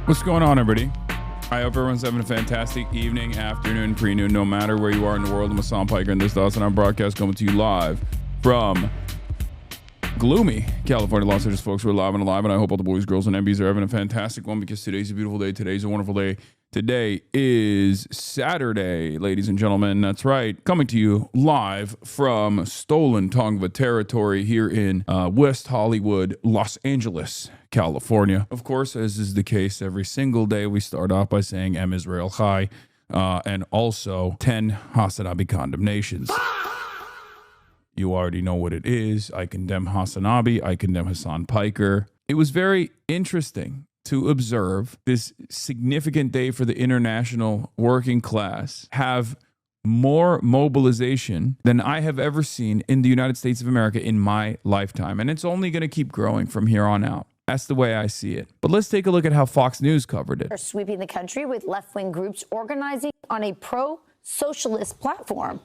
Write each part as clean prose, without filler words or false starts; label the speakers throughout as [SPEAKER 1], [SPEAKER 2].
[SPEAKER 1] What's going on, everybody? I hope everyone's having a fantastic evening, afternoon, pre-noon, no matter where you are in the world. I'm Hassan Piker, and this is the HASAN broadcast coming to you live from gloomy California, Los Angeles, folks. We're live and alive, and I hope all the boys, girls, and MBs are having a fantastic one because today's a beautiful day. Today's a wonderful day. Today is Saturday, ladies and gentlemen. That's right. Coming to you live from stolen Tongva territory here in West Hollywood, Los Angeles, California. Of course, as is the case every single day, we start off by saying Em Israel Chai and also 10 Hasanabi condemnations. You already know what it is. I condemn Hasanabi. I condemn Hassan Piker. It was very interesting to observe this significant day for the international working class have more mobilization than I have ever seen in the United States of America in my lifetime. And it's only going to keep growing from here on out. That's the way I see it. But let's take a look at how Fox News covered it.
[SPEAKER 2] They're sweeping the country with left-wing groups organizing on a pro-socialist platform,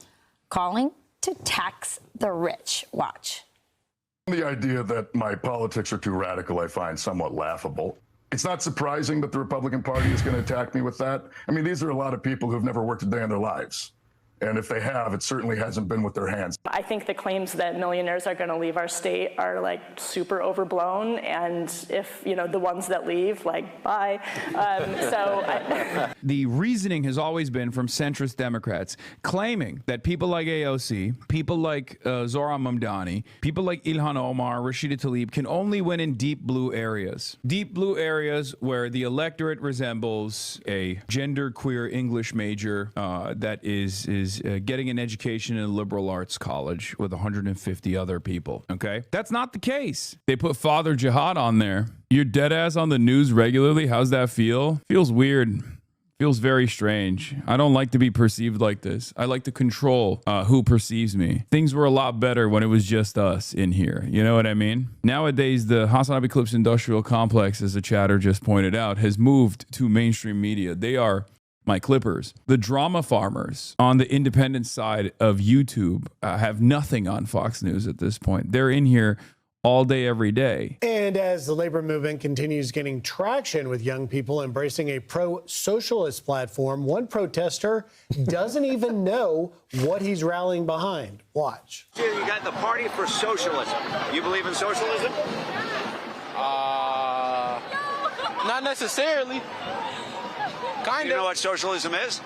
[SPEAKER 2] calling to tax the rich. Watch.
[SPEAKER 3] The idea that my politics are too radical, I find somewhat laughable. It's not surprising that the Republican Party is going to attack me with that. I mean, these are a lot of people who've never worked a day in their lives. And if they have, it certainly hasn't been with their hands.
[SPEAKER 4] I think the claims that millionaires are going to leave our state are like super overblown. And if, you know, the ones that leave, like, bye.
[SPEAKER 1] The reasoning has always been from centrist Democrats claiming that people like AOC, people like Zohran Mamdani, people like Ilhan Omar, Rashida Tlaib can only win in deep blue areas. Deep blue areas where the electorate resembles a genderqueer English major that is getting an education in a liberal arts college with 150 other people. Okay, that's not the case. They put Father Jihad on there. You're dead ass on the news regularly. How's that feel? Feels weird. Feels very strange. I don't like to be perceived like this. I like to control who perceives me. Things were a lot better when it was just us in here. You know what I mean? Nowadays, the Hasanabi Clips industrial complex, as the chatter just pointed out, has moved to mainstream media. They are my clippers. The drama farmers on the independent side of YouTube have nothing on Fox News at this point. They're in here all day, every day.
[SPEAKER 5] And as the labor movement continues getting traction with young people embracing a pro-socialist platform, one protester doesn't even know what he's rallying behind. Watch.
[SPEAKER 6] You got the Party for Socialism. You believe in socialism?
[SPEAKER 7] Not necessarily. Kind
[SPEAKER 6] You
[SPEAKER 7] of.
[SPEAKER 6] know what socialism is?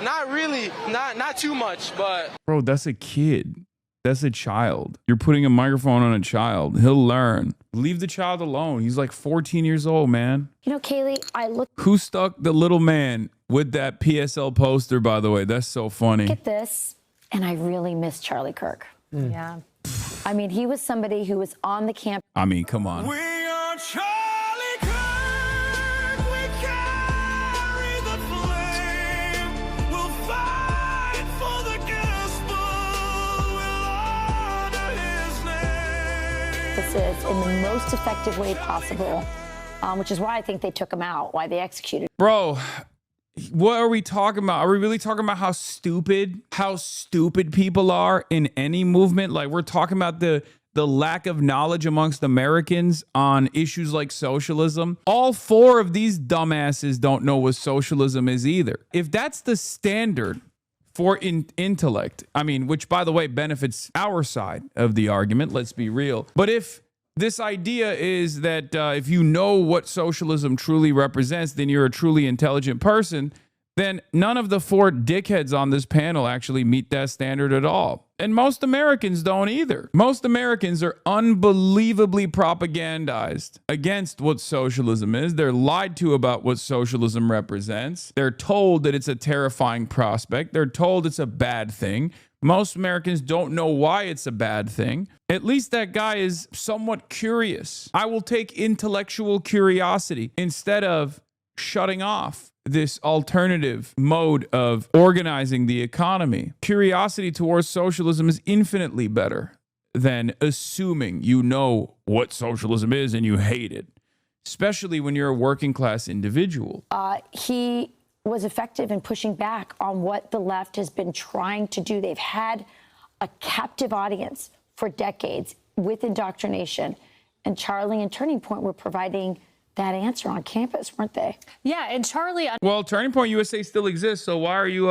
[SPEAKER 7] Not really. Not too much, but.
[SPEAKER 1] Bro, that's a kid. That's a child. You're putting a microphone on a child. He'll learn. Leave the child alone. He's like 14 years old, man.
[SPEAKER 2] You know, Kaylee, I look
[SPEAKER 1] Who stuck the little man with that PSL poster, by the way? That's so funny.
[SPEAKER 2] at this, and I really miss Charlie Kirk. Yeah. I mean, he was somebody who was on the camp.
[SPEAKER 1] I mean, come on.
[SPEAKER 8] We are Charlie Kirk, we carry the flame, we'll fight for the gospel, we'll honor his name.
[SPEAKER 2] This is in the most effective way possible, which is why I think they took him out, why they executed.
[SPEAKER 1] Bro, what are we talking about? Are we really talking about how stupid people are in any movement? Like, we're talking about the lack of knowledge amongst Americans on issues like socialism. All four of these dumbasses don't know what socialism is either. If that's the standard for intellect, I mean, which, by the way, benefits our side of the argument, let's be real. But if this idea is that if you know what socialism truly represents, then you're a truly intelligent person, then none of the four dickheads on this panel actually meet that standard at all. And most Americans don't either. Most Americans are unbelievably propagandized against what socialism is. They're lied to about what socialism represents. They're told that it's a terrifying prospect. They're told it's a bad thing. Most Americans don't know why it's a bad thing. At least that guy is somewhat curious. I will take intellectual curiosity instead of shutting off this alternative mode of organizing the economy. Curiosity towards socialism is infinitely better than assuming you know what socialism is and you hate it, especially when you're a working class individual.
[SPEAKER 2] He was effective in pushing back on what the left has been trying to do. They've had a captive audience for decades with indoctrination. And Charlie and Turning Point were providing that answer on campus, weren't they?
[SPEAKER 9] Yeah, and Charlie...
[SPEAKER 1] Well, Turning Point USA still exists, so why are you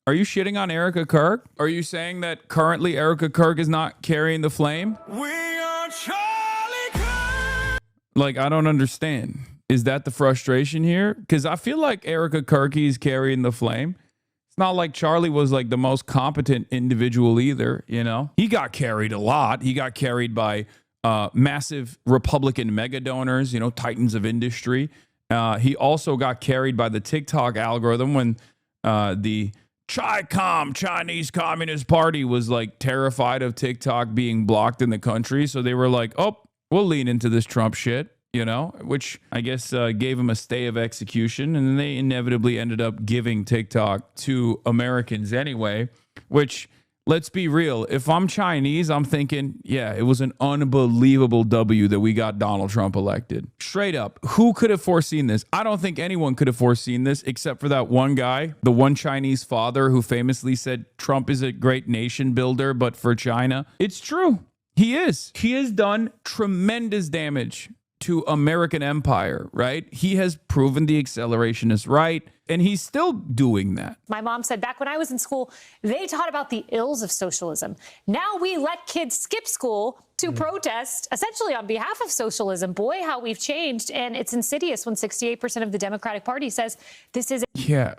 [SPEAKER 1] shitting on Erica Kirk? Are you saying that currently Erica Kirk is not carrying the flame?
[SPEAKER 8] We are Charlie Kirk.
[SPEAKER 1] Like, I don't understand. Is that the frustration here? Because I feel like Erica Kirky is carrying the flame. It's not like Charlie was like the most competent individual either, you know? He got carried a lot. He got carried by massive Republican mega donors, you know, titans of industry. He also got carried by the TikTok algorithm when the Chinese Communist Party was like terrified of TikTok being blocked in the country. So they were like, oh, we'll lean into this Trump shit, you know, which I guess gave him a stay of execution. And then they inevitably ended up giving TikTok to Americans anyway, which, let's be real. If I'm Chinese, I'm thinking, yeah, it was an unbelievable W that we got Donald Trump elected. Straight up, who could have foreseen this? I don't think anyone could have foreseen this except for that one guy, the one Chinese father who famously said Trump is a great nation builder, but for China. It's true. He is. He has done tremendous damage to American empire, right? He has proven the acceleration is right, and he's still doing that.
[SPEAKER 9] My mom said back when I was in school, they taught about the ills of socialism. Now we let kids skip school to protest essentially on behalf of socialism. Boy, how we've changed. And it's insidious when 68% of the Democratic Party says this is...
[SPEAKER 1] Yeah.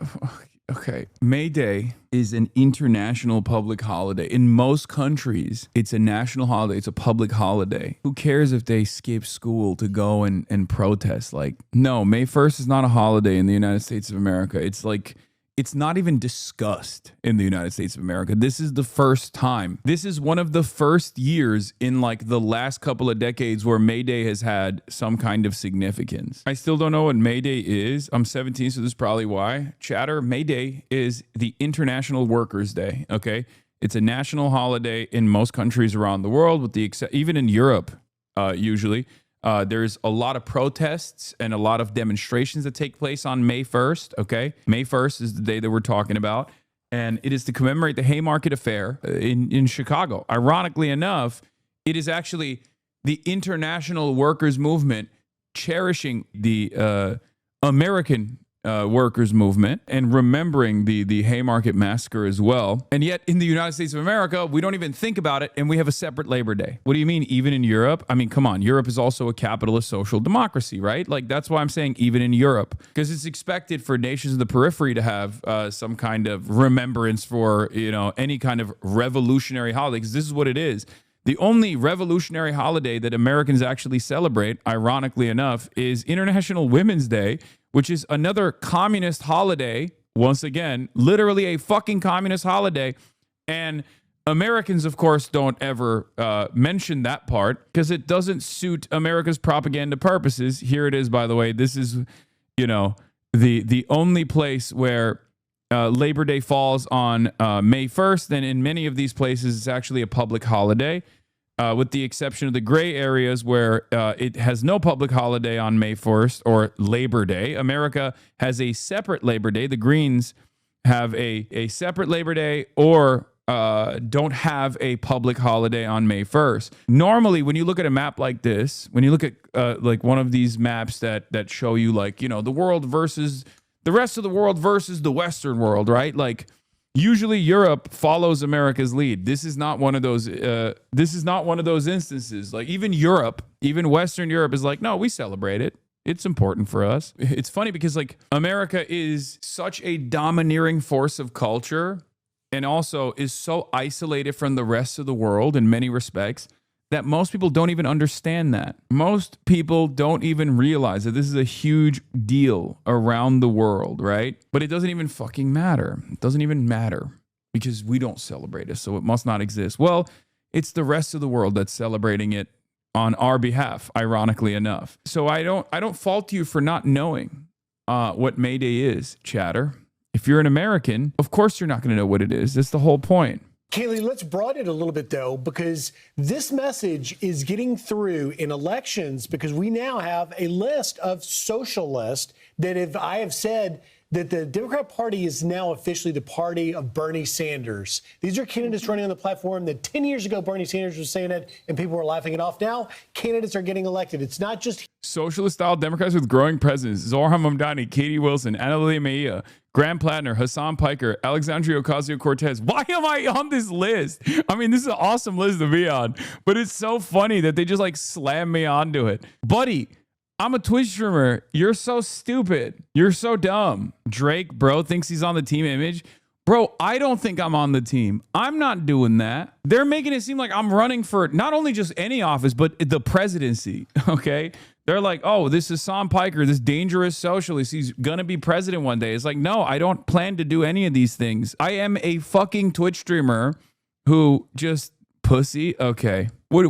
[SPEAKER 1] Okay. May Day is an international public holiday. In most countries, it's a national holiday. It's a public holiday. Who cares if they skip school to go and protest? Like, no, May 1st is not a holiday in the United States of America. It's like, it's not even discussed in the United States of America. This is the first time. This is one of the first years in like the last couple of decades where May Day has had some kind of significance. I still don't know what May Day is. I'm 17, so this is probably why. Chatter, May Day is the International Workers' Day, okay? It's a national holiday in most countries around the world, with the even in Europe, usually. There's a lot of protests and a lot of demonstrations that take place on May 1st, okay? May 1st is the day that we're talking about, and it is to commemorate the Haymarket Affair in Chicago. Ironically enough, it is actually the international workers' movement cherishing the American workers' movement and remembering the Haymarket Massacre as well. And yet in the United States of America, we don't even think about it, and we have a separate Labor Day. What do you mean even in Europe? I mean, come on, Europe is also a capitalist social democracy, right? Like, that's why I'm saying even in Europe, because it's expected for nations of the periphery to have some kind of remembrance for, you know, any kind of revolutionary holiday, because this is what it is. The only revolutionary holiday that Americans actually celebrate, ironically enough, is International Women's Day, which is another communist holiday. Once again, literally a fucking communist holiday. And Americans, of course, don't ever mention that part because it doesn't suit America's propaganda purposes. Here it is, by the way. This is, you know, the only place where Labor Day falls on May 1st. And in many of these places, it's actually a public holiday. With the exception of the gray areas where it has no public holiday on May 1st or Labor Day. America has a separate Labor Day. The Greens have a separate Labor Day or don't have a public holiday on May 1st. Normally, when you look at a map like this, when you look at like one of these maps that show you like, you know, the world versus the rest of the world versus the Western world, right? Like, usually Europe follows America's lead. This is not one of those. This is not one of those instances. Like, even Europe, even Western Europe is like, no, we celebrate it. It's important for us. It's funny because like America is such a domineering force of culture and also is so isolated from the rest of the world in many respects that most people don't even understand that. Most people don't even realize that this is a huge deal around the world, right? But it doesn't even fucking matter. It doesn't even matter because we don't celebrate it, so it must not exist. Well, it's the rest of the world that's celebrating it on our behalf, ironically enough. So I don't fault you for not knowing what May Day is, chatter. If you're an American, of course you're not going to know what it is. That's the whole point.
[SPEAKER 5] Kaylee, let's broaden it a little bit, though, because this message is getting through in elections because we now have a list of socialists that I have said that the Democrat Party is now officially the party of Bernie Sanders. These are candidates running on the platform that 10 years ago Bernie Sanders was saying it and people were laughing it off. Now candidates are getting elected. It's not just
[SPEAKER 1] Socialist-style Democrats with growing presence: Zohar Mamdani, Katie Wilson, Annalena Mejia, Graham Plattner, Hassan Piker, Alexandria Ocasio-Cortez. Why am I on this list? I mean, this is an awesome list to be on, but it's so funny that they just like slam me onto it. Buddy, I'm a Twitch streamer. You're so stupid. You're so dumb. Drake, bro, thinks he's on the team image. Bro, I don't think I'm on the team. I'm not doing that. They're making it seem like I'm running for not only just any office, but the presidency, okay? They're like, oh, this is Hassan Piker, this dangerous socialist. He's going to be president one day. It's like, no, I don't plan to do any of these things. I am a fucking Twitch streamer who just pussy. Okay. What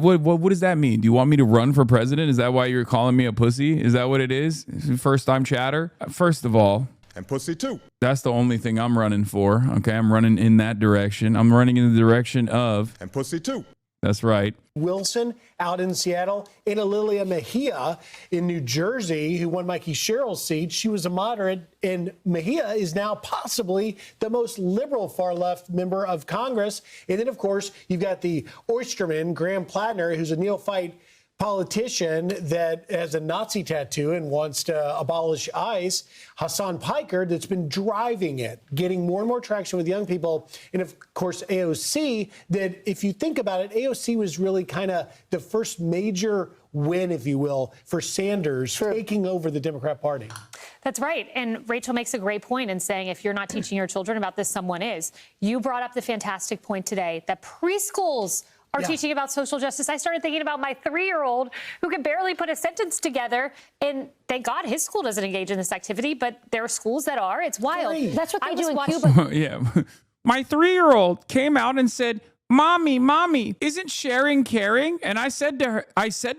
[SPEAKER 1] does that mean? Do you want me to run for president? Is that why you're calling me a pussy? Is that what it is? First time chatter? First of all,
[SPEAKER 10] and pussy too.
[SPEAKER 1] That's the only thing I'm running for. Okay. I'm running in that direction. I'm running in the direction of,
[SPEAKER 10] and pussy too.
[SPEAKER 1] That's right.
[SPEAKER 5] Wilson out in Seattle, Annalena Mejia in New Jersey, who won Mikey Sherrill's seat. She was a moderate, and Mejia is now possibly the most liberal far-left member of Congress. And then, of course, you've got the oysterman, Graham Plattner, who's a neophyte politician that has a Nazi tattoo and wants to abolish ICE. Hassan Piker, that's been driving it, getting more and more traction with young people. And of course, AOC, that if you think about it, AOC was really kind of the first major win, if you will, for Sanders taking over the Democrat Party.
[SPEAKER 9] That's right. And Rachel makes a great point in saying if you're not teaching your children about this, someone is. You brought up the fantastic point today that preschools are teaching about social justice. I started thinking about my 3-year-old who can barely put a sentence together. And thank God his school doesn't engage in this activity, but there are schools that are. It's wild.
[SPEAKER 2] That's what they do in
[SPEAKER 1] Cuba. Yeah. My 3-year-old came out and said, Mommy, isn't sharing caring? And I said to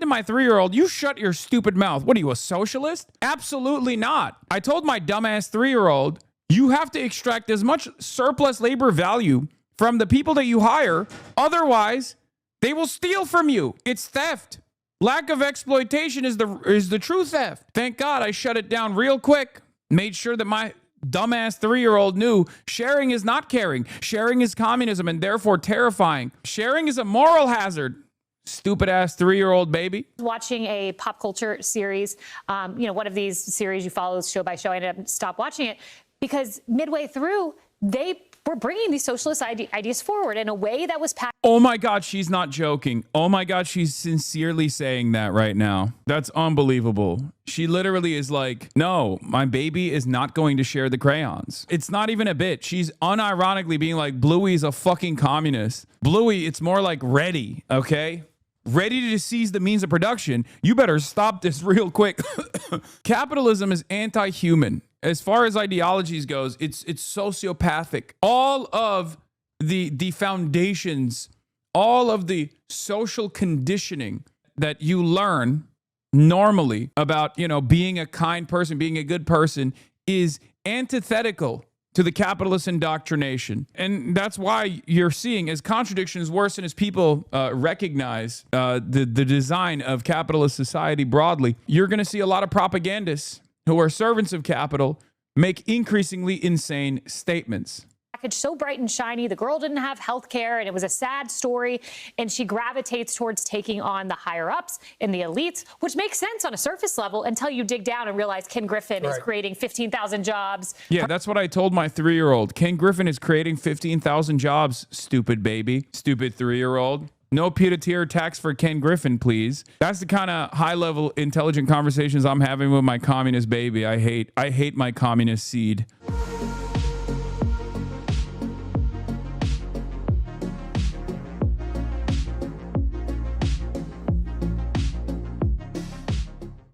[SPEAKER 1] my 3-year-old, you shut your stupid mouth. What are you, a socialist? Absolutely not. I told my dumbass 3-year-old, you have to extract as much surplus labor value from the people that you hire. Otherwise, they will steal from you. It's theft. Lack of exploitation is the true theft. Thank God I shut it down real quick. Made sure that my dumbass 3-year-old knew sharing is not caring. Sharing is communism and therefore terrifying. Sharing is a moral hazard. Stupid ass 3-year-old baby.
[SPEAKER 9] Watching a pop culture series, one of these series you follow show by show. I ended up stop watching it because midway through they were bringing these socialist ideas forward in a way that was packed.
[SPEAKER 1] Oh my God, she's not joking. Oh my God, she's sincerely saying that right now. That's unbelievable. She literally is like, no, my baby is not going to share the crayons. It's not even a bit. She's unironically being like, Bluey's a fucking communist. Bluey, it's more like ready, okay? Ready to seize the means of production. You better stop this real quick. Capitalism is anti-human. As far as ideologies goes, it's sociopathic. All of the foundations, all of the social conditioning that you learn normally about, being a kind person, being a good person is antithetical to the capitalist indoctrination. And that's why you're seeing as contradictions worsen, as people recognize the design of capitalist society broadly, you're going to see a lot of propagandists who are servants of capital make increasingly insane statements.
[SPEAKER 9] Package so bright and shiny. The girl didn't have health care, and it was a sad story. And she gravitates towards taking on the higher ups and the elites, which makes sense on a surface level until you dig down and realize Ken Griffin is creating 15,000 jobs.
[SPEAKER 1] Yeah, that's what I told my 3-year-old. Ken Griffin is creating 15,000 jobs, stupid baby, stupid 3-year-old. No pied-à-terre tax for Ken Griffin, please. That's the kind of high-level intelligent conversations I'm having with my communist baby. I hate my communist seed.